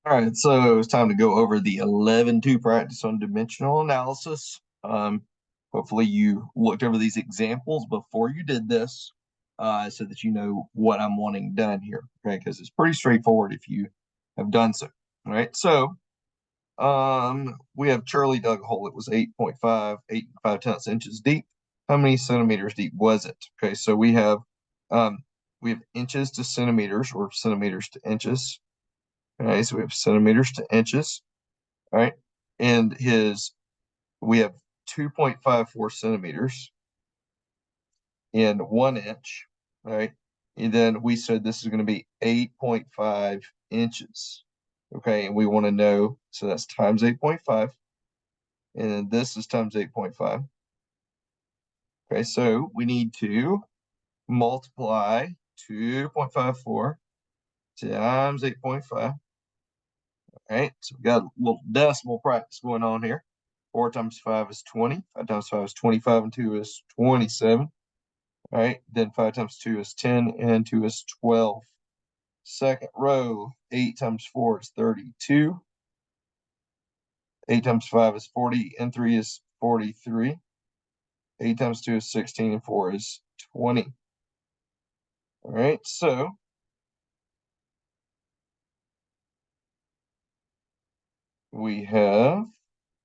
All right, so it's time to go over the 11-2 practice on dimensional analysis. Hopefully you looked over these examples before you did this, so that you know what I'm wanting done here, okay? Because it's pretty straightforward if you have done so. All right, so we have Charlie dug a hole. It was 8.5 inches deep. How many centimeters deep was it? Okay, so we have inches to centimeters or centimeters to inches. Okay, so we have centimeters to inches. All right. And we have 2.54 centimeters in 1 inch. All right. And then we said this is going to be 8.5 inches. Okay. And we want to know, so that's times 8.5. And then this is times 8.5. Okay. So we need to multiply 2.54 times 8.5. All right, so we got a little decimal practice going on here. 4 times 5 is 20. 5 times 5 is 25, and 2 is 27. All right, then 5 times 2 is 10, and 2 is 12. Second row, 8 times 4 is 32. 8 times 5 is 40, and 3 is 43. 8 times 2 is 16, and 4 is 20. All right, so we have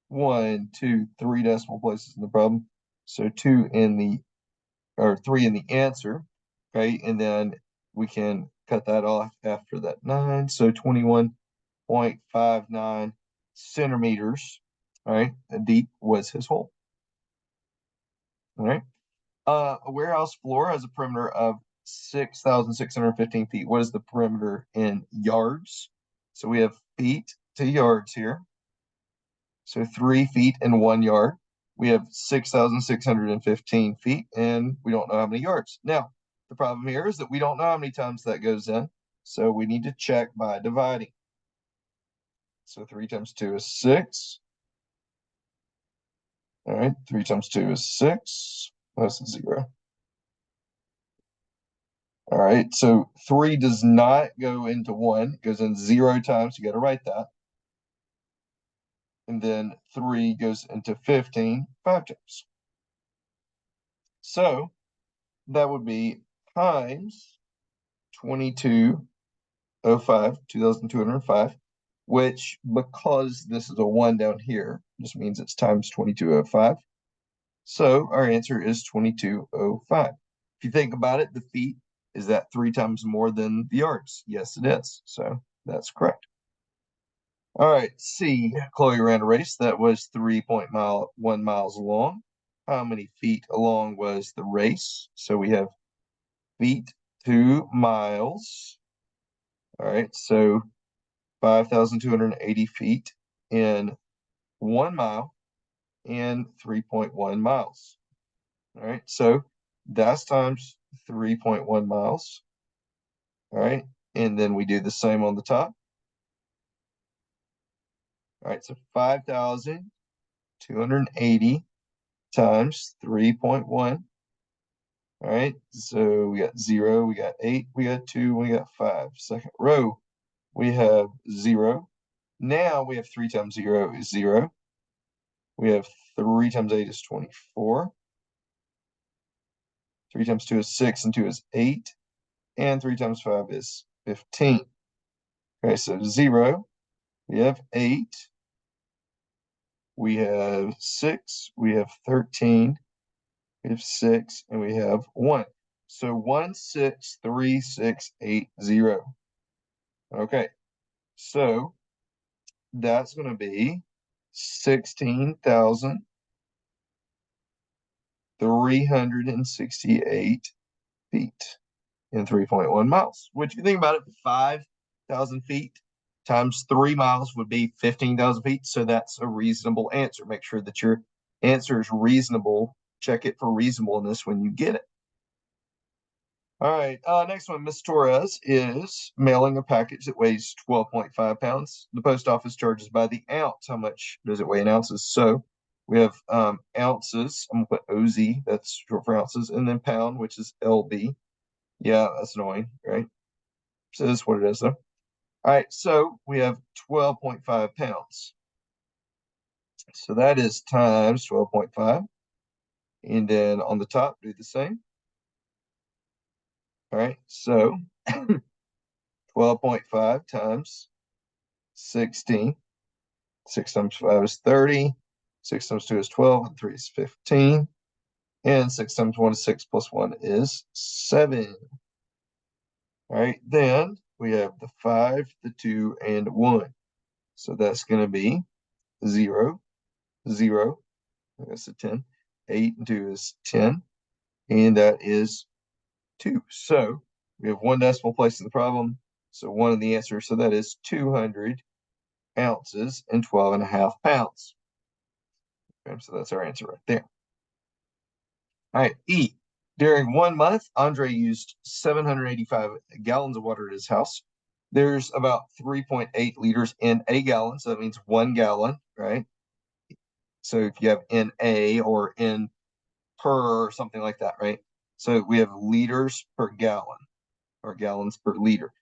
1, 2, 3 decimal places in the problem. So 2 in the or 3 in the answer. Okay, and then we can cut that off after that 9. So 21.59 centimeters. All right, deep was his hole. All right. A warehouse floor has a perimeter of 6,615 feet. What is the perimeter in yards? So we have feet to yards here. So 3 feet in 1 yard. We have 6,615 feet, and we don't know how many yards. Now, the problem here is that we don't know how many times that goes in, so we need to check by dividing. So 3 times 2 is 6. All right, 3 times 2 is 6. That's 0. All right, so 3 does not go into 1. It goes in 0 times. You got to write that. And then 3 goes into 15 5 times. So that would be times 2205, 2,205, which, because this is a 1 down here, just means it's times 2205. So our answer is 2205. If you think about it, the feet, is that 3 times more than the yards? Yes, it is. So that's correct. All right, C. Chloe ran a race that was 3.1 miles long. How many feet long was the race? So we have feet 2 miles. All right, so 5,280 feet in 1 mile and 3.1 miles. All right, so that's times 3.1 miles. All right, and then we do the same on the top. All right, so 5,280 times 3.1. All right, so we got 0, we got 8, we got 2, we got 5. Second row, we have 0. Now we have 3 times 0 is 0. We have 3 times 8 is 24. 3 times 2 is 6, and 2 is 8. And 3 times 5 is 15. Okay, so 0, we have 8, we have 6, we have 13, we have 6, and we have 1. So 163,680. Okay, so that's going to be 16,368 feet in 3.1 miles, which, if you think about it, 5,000 feet times 3 miles would be 15,000 feet. So that's a reasonable answer. Make sure that your answer is reasonable. Check it for reasonableness when you get it. All right, next one, Miss Torres is mailing a package that weighs 12.5 pounds. The post office charges by the ounce. How much does it weigh in ounces? So we have ounces. I'm going to put OZ, that's short for ounces, and then pound, which is LB. Yeah, that's annoying, right? So this is what it is, though. All right, so we have 12.5 pounds. So that is times 12.5. And then on the top, do the same. All right, so 12.5 times 16. 6 times 5 is 30. 6 times 2 is 12, and 3 is 15. And 6 times 1 is 6, plus 1 is 7. All right, then we have the 5, the 2, and 1. So that's going to be 0, 0. That's a 10. 8 and 2 is 10. And that is 2. So we have one decimal place in the problem. So 1 in the answer. So that is 200 ounces and 12.5 pounds. Okay, so that's our answer right there. All right, E. During 1 month, Andre used 785 gallons of water at his house. There's about 3.8 liters in a gallon, so that means 1 gallon, right? So if you have in a or in per or something like that, right? So we have liters per gallon or gallons per liter.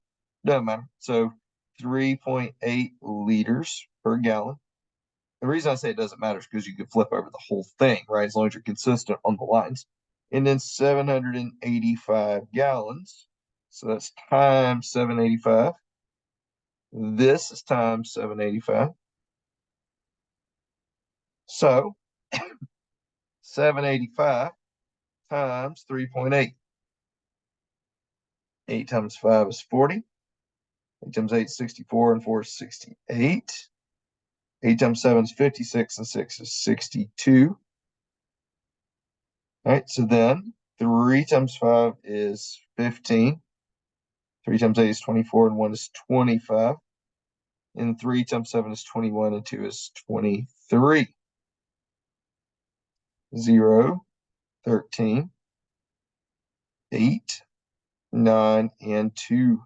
Doesn't matter. So 3.8 liters per gallon. The reason I say it doesn't matter is because you could flip over the whole thing, right? As long as you're consistent on the lines. And then 785 gallons. So that's times 785. This is times 785. So 785 times 3.8. 8 times 5 is 40. 8 times 8 is 64, and 4 is 68. 8 times 7 is 56, and 6 is 62. All right, so then 3 times 5 is 15. 3 times 8 is 24, and 1 is 25. And 3 times 7 is 21, and 2 is 23. 0, 13, 8, 9, and 2,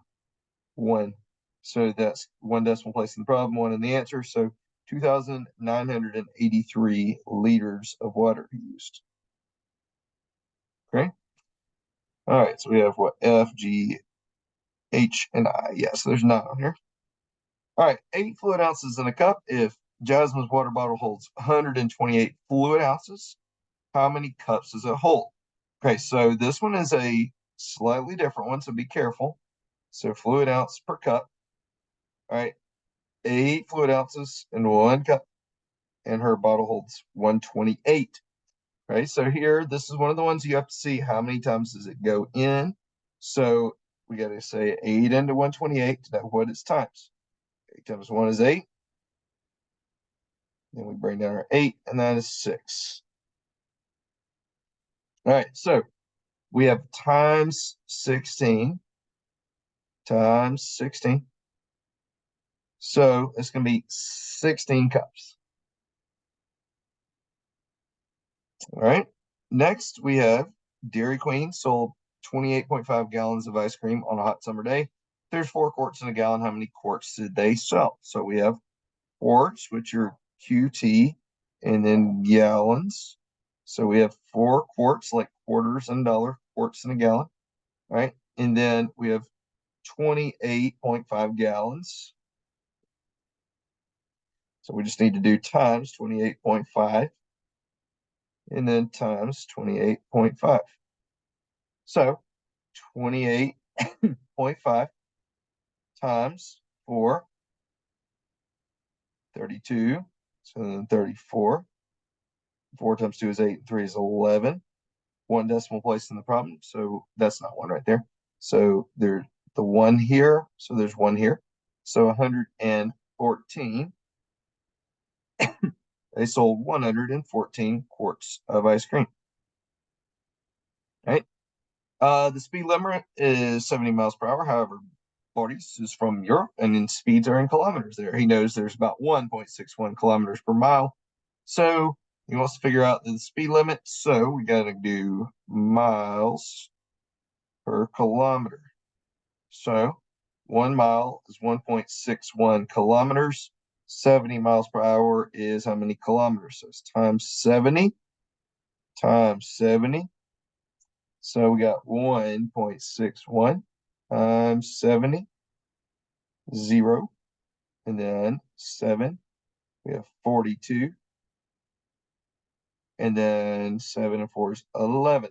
1. So that's one decimal place in the problem, 1 in the answer. So 2,983 liters of water used. Okay. All right, so we have what? F, G, H, and I. Yeah, so there's 9 on here. All right, 8 fluid ounces in a cup. If Jasmine's water bottle holds 128 fluid ounces, how many cups does it hold? Okay, so this one is a slightly different one, so be careful. So fluid ounce per cup. All right, 8 fluid ounces in 1 cup, and her bottle holds 128. Right, so here, this is one of the ones you have to see how many times does it go in. So we got to say 8 into 128 to know what its times. 8 times 1 is 8. Then we bring down our 8, and that is 6. All right, so we have times 16 times 16. So it's going to be 16 cups. All right. Next, we have Dairy Queen sold 28.5 gallons of ice cream on a hot summer day. There's 4 quarts in a gallon. How many quarts did they sell? So we have quarts, which are QT, and then gallons. So we have 4 quarts, like quarters and dollar, quarts in a gallon, right? And then we have 28.5 gallons. So we just need to do times 28.5 and then times 28.5. So 28.5 times 4, 32. So then 34. 4 times 2 is 8, and 3 is 11. 1 decimal place in the problem. So that's not 1 right there. So there's the 1 here. So there's 1 here. So 114. They sold 114 quarts of ice cream. Right? The speed limit is 70 miles per hour. However, Boris is from Europe, and in speeds are in kilometers there. He knows there's about 1.61 kilometers per mile. So he wants to figure out the speed limit. So we got to do miles per kilometer. So 1 mile is 1.61 kilometers. 70 miles per hour is how many kilometers? So it's times 70 times 70. So we got 1.61 times 70. 0, and then 7. We have 42, and then 7 and 4 is 11.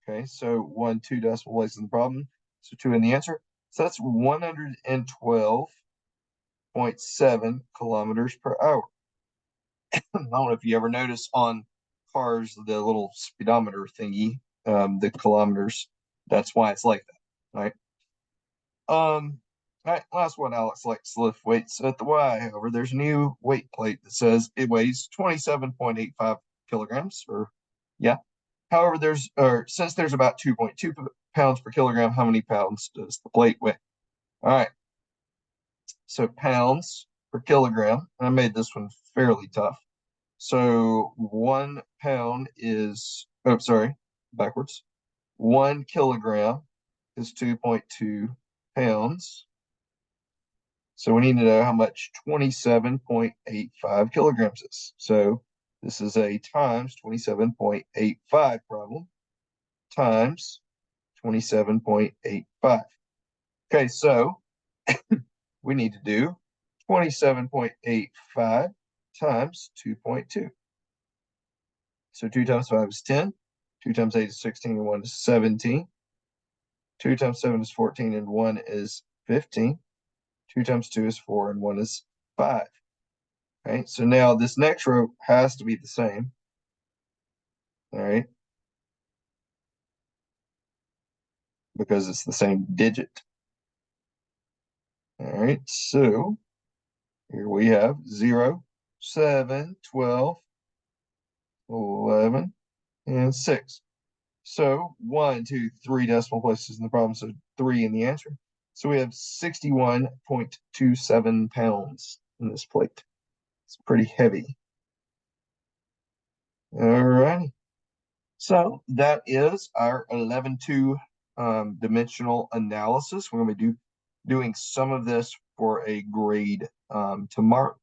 Okay, so 1, 2 decimal places in the problem, so 2 in the answer. So that's 112.7 kilometers per hour. I don't know if you ever notice on cars the little speedometer thingy, the kilometers. That's why it's like that, right? All right, last one, Alex likes lift weights at the Y. However, there's a new weight plate that says it weighs 27.85 kilograms, or yeah. However, since there's about 2.2 pounds per kilogram, how many pounds does the plate weigh? All right, so pounds per kilogram. I made this one fairly tough. So 1 pound is, oh, sorry, backwards. 1 kilogram is 2.2 pounds. So we need to know how much 27.85 kilograms is. So this is a times 27.85 problem times 27.85. Okay, so we need to do 27.85 times 2.2. So 2 times 5 is 10, 2 times 8 is 16, and 1 is 17. 2 times 7 is 14, and 1 is 15. 2 times 2 is 4, and 1 is 5. Okay, so now this next row has to be the same. All right, because it's the same digit. All right, so here we have 0, 7, 12, 11, and 6. So 1, 2, 3 decimal places in the problem, so 3 in the answer. So we have 61.27 pounds in this plate. It's pretty heavy. All righty. So that is our 11-2 dimensional analysis. We're going to be doing some of this for a grade tomorrow.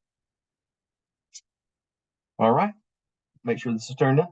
All right. Make sure this is turned in.